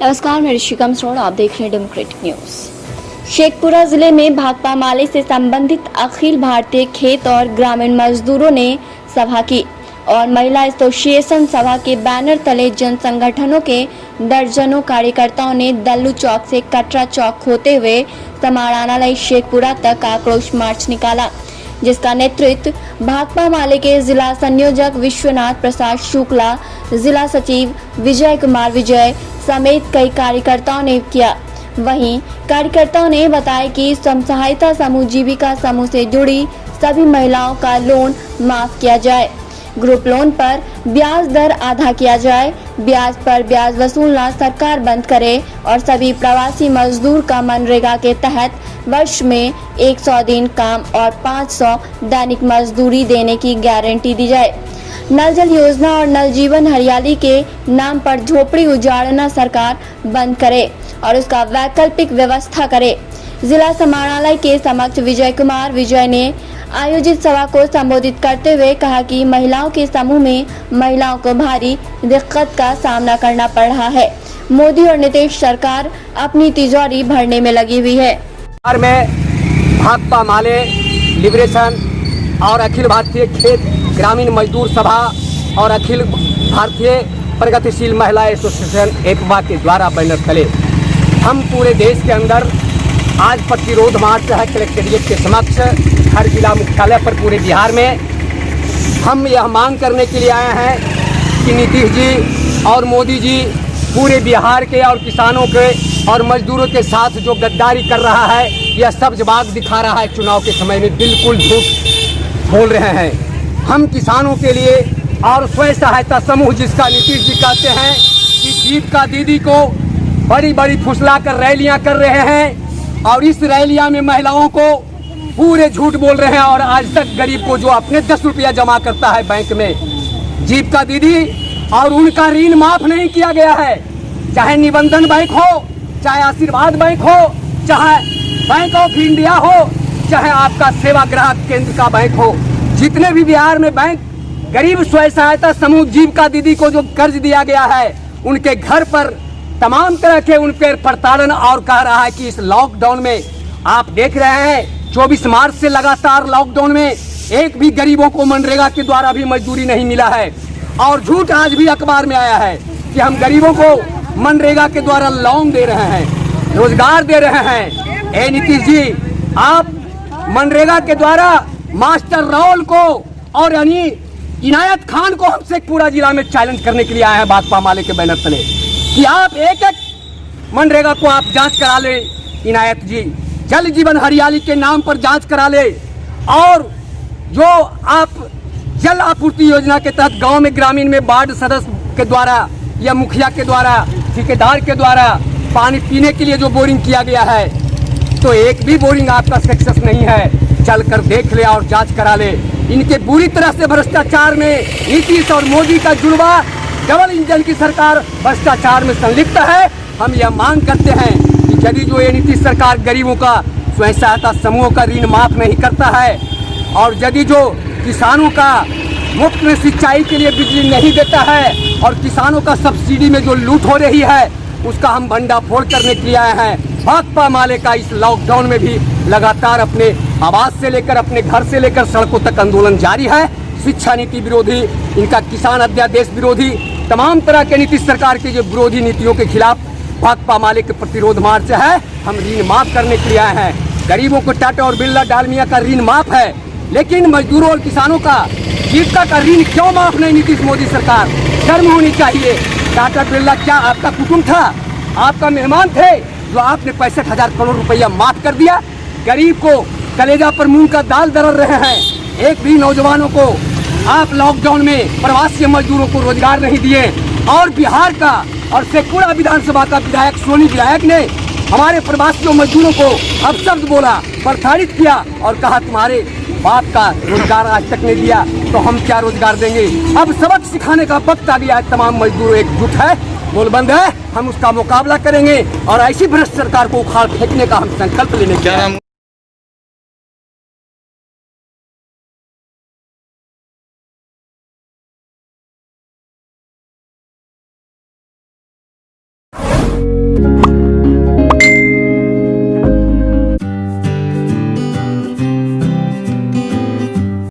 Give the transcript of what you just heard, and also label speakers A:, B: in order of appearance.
A: नमस्कार, मैं ऋषिका मसरोड़, आप देख रहे हैं डेमोक्रेटिक न्यूज। शेखपुरा जिले में भाकपा माले से संबंधित अखिल भारतीय खेत और ग्रामीण मजदूरों ने सभा की और महिला एसोसिएशन सभा के बैनर तले जन संगठनों के दर्जनों कार्यकर्ताओं ने दल्लू चौक से कटरा चौक होते हुए समाहरणालय शेखपुरा तक आक्रोश मार्च निकाला, जिसका नेतृत्व भाकपा माले के जिला संयोजक विश्वनाथ प्रसाद शुक्ला, जिला सचिव विजय कुमार विजय समेत कई कार्यकर्ताओं ने किया। वहीं कार्यकर्ताओं ने बताया कि स्वयं सहायता समूह जीविका समूह से जुड़ी सभी महिलाओं का लोन माफ किया जाए, ग्रुप लोन पर ब्याज दर आधा किया जाए, ब्याज पर ब्याज वसूलना सरकार बंद करे और सभी प्रवासी मजदूर का मनरेगा के तहत वर्ष में 100 दिन काम और 500 दैनिक मजदूरी देने की गारंटी दी जाए। नल जल योजना और नल जीवन हरियाली के नाम पर झोपड़ी उजाड़ना सरकार बंद करे और उसका वैकल्पिक व्यवस्था करे। जिला समाहरणालय के समक्ष विजय कुमार विजय ने आयोजित सभा को संबोधित करते हुए कहा कि महिलाओं के समूह में महिलाओं को भारी दिक्कत का सामना करना पड़ रहा है। मोदी और नीतीश सरकार अपनी तिजोरी भरने में लगी हुई है।
B: में भाकपा माले लिबरेशन और अखिल भारतीय खेत ग्रामीण मजदूर सभा और अखिल भारतीय प्रगतिशील महिला एसोसिएशन एकवा के द्वारा बैनर तले हम पूरे देश के अंदर आज प्रतिरोध मार्च है कलेक्ट्रेट के समक्ष हर जिला मुख्यालय पर पूरे बिहार में हम यह मांग करने के लिए आए हैं कि नीतीश जी और मोदी जी पूरे बिहार के और किसानों के और मजदूरों के साथ जो गद्दारी कर रहा है, यह सब जवाब दिखा रहा है। चुनाव के समय में बिल्कुल झूठ बोल रहे हैं। हम किसानों के लिए और स्वयं सहायता समूह जिसका नीतीश जी कहते हैं कि जीविका दीदी को बड़ी बड़ी फुसला कर रैलियां कर रहे हैं और इस रैलियां में महिलाओं को पूरे झूठ बोल रहे हैं और आज तक गरीब को जो अपने 10 रुपया जमा करता है बैंक में जीविका दीदी और उनका ऋण माफ नहीं किया गया है, चाहे निबंधन बैंक हो, चाहे आशीर्वाद बैंक हो, चाहे बैंक ऑफ इंडिया हो, चाहे आपका सेवा ग्राहक केंद्र का बैंक हो, जितने भी बिहार में बैंक गरीब स्वयं सहायता समूह जीविका दीदी को जो कर्ज दिया गया है उनके घर पर तमाम तरह के उन पर प्रताड़न और कह रहा है कि इस लॉकडाउन में आप देख रहे हैं 24 मार्च से लगातार लॉकडाउन में एक भी गरीबों को मनरेगा के द्वारा भी मजदूरी नहीं मिला है और झूठ आज भी अखबार में आया है कि हम गरीबों को मनरेगा के द्वारा लोन दे रहे हैं, रोजगार दे रहे हैं। ए नीतीश जी, आप मनरेगा के द्वारा मास्टर राहुल को और इनायत खान को हमसे पूरा जिला में चैलेंज करने के लिए आए हैं भाकपा माले के बैनर तले कि आप एक एक मनरेगा को आप जांच करा ले। इनायत जी, जल जीवन हरियाली के नाम पर जांच करा ले और जो आप जल आपूर्ति योजना के तहत गांव में ग्रामीण में वार्ड सदस्य के द्वारा या मुखिया के द्वारा ठेकेदार के द्वारा पानी पीने के लिए जो बोरिंग किया गया है तो एक भी बोरिंग आपका सक्सेस नहीं है। चल कर देख ले और जांच करा ले। इनके बुरी तरह से भ्रष्टाचार में नीतीश और मोदी का जुड़वा, डबल इंजन की सरकार भ्रष्टाचार में संलिप्त है। हम यह मांग करते हैं कि यदि जो ये नीतीश सरकार गरीबों का स्वयं सहायता समूहों का ऋण माफ नहीं करता है और यदि जो किसानों का मुफ्त में सिंचाई के लिए बिजली नहीं देता है और किसानों का सब्सिडी में जो लूट हो रही है उसका हम भंडाफोड़ करने के लिए आए हैं। भाकपा माले का इस लॉकडाउन में भी लगातार अपने आवास से लेकर अपने घर से लेकर सड़कों तक आंदोलन जारी है। शिक्षा नीति विरोधी, इनका किसान अध्यादेश विरोधी, तमाम तरह के नीतीश सरकार की जो विरोधी नीतियों के खिलाफ भाकपा माले के प्रतिरोध मार्च है। हम ऋण माफ करने के लिए आए हैं। गरीबों को टाटा और बिरला डालमिया का ऋण माफ है, लेकिन मजदूरों और किसानों का जीविका का ऋण क्यों माफ नहीं? नीतीश मोदी सरकार, शर्म होनी चाहिए। टाटा बिरला क्या आपका कुटुंब था? आपका मेहमान थे जो आपने 65,000 करोड़ रुपया माफ कर दिया। गरीब को कलेजा पर मूंग का दाल दरड़ रहे हैं। एक भी नौजवानों को आप लॉकडाउन में प्रवासी मजदूरोों को रोजगार नहीं दिए और बिहार का और शेखपुरा विधानसभा का विधायक सोनी विधायक ने हमारे प्रवासी मजदूरों को अपशब्द बोला, प्रताड़ित किया और कहा तुम्हारे बाप का रोजगार आज तक नहीं दिया तो हम क्या रोजगार देंगे। अब सबक सिखाने का वक्त आ गया है। तमाम मजदूर एकजुट है, बोलबंद है, हम उसका मुकाबला करेंगे और ऐसी भ्रष्ट सरकार को उखाड़ फेंकने का हम संकल्प लेने के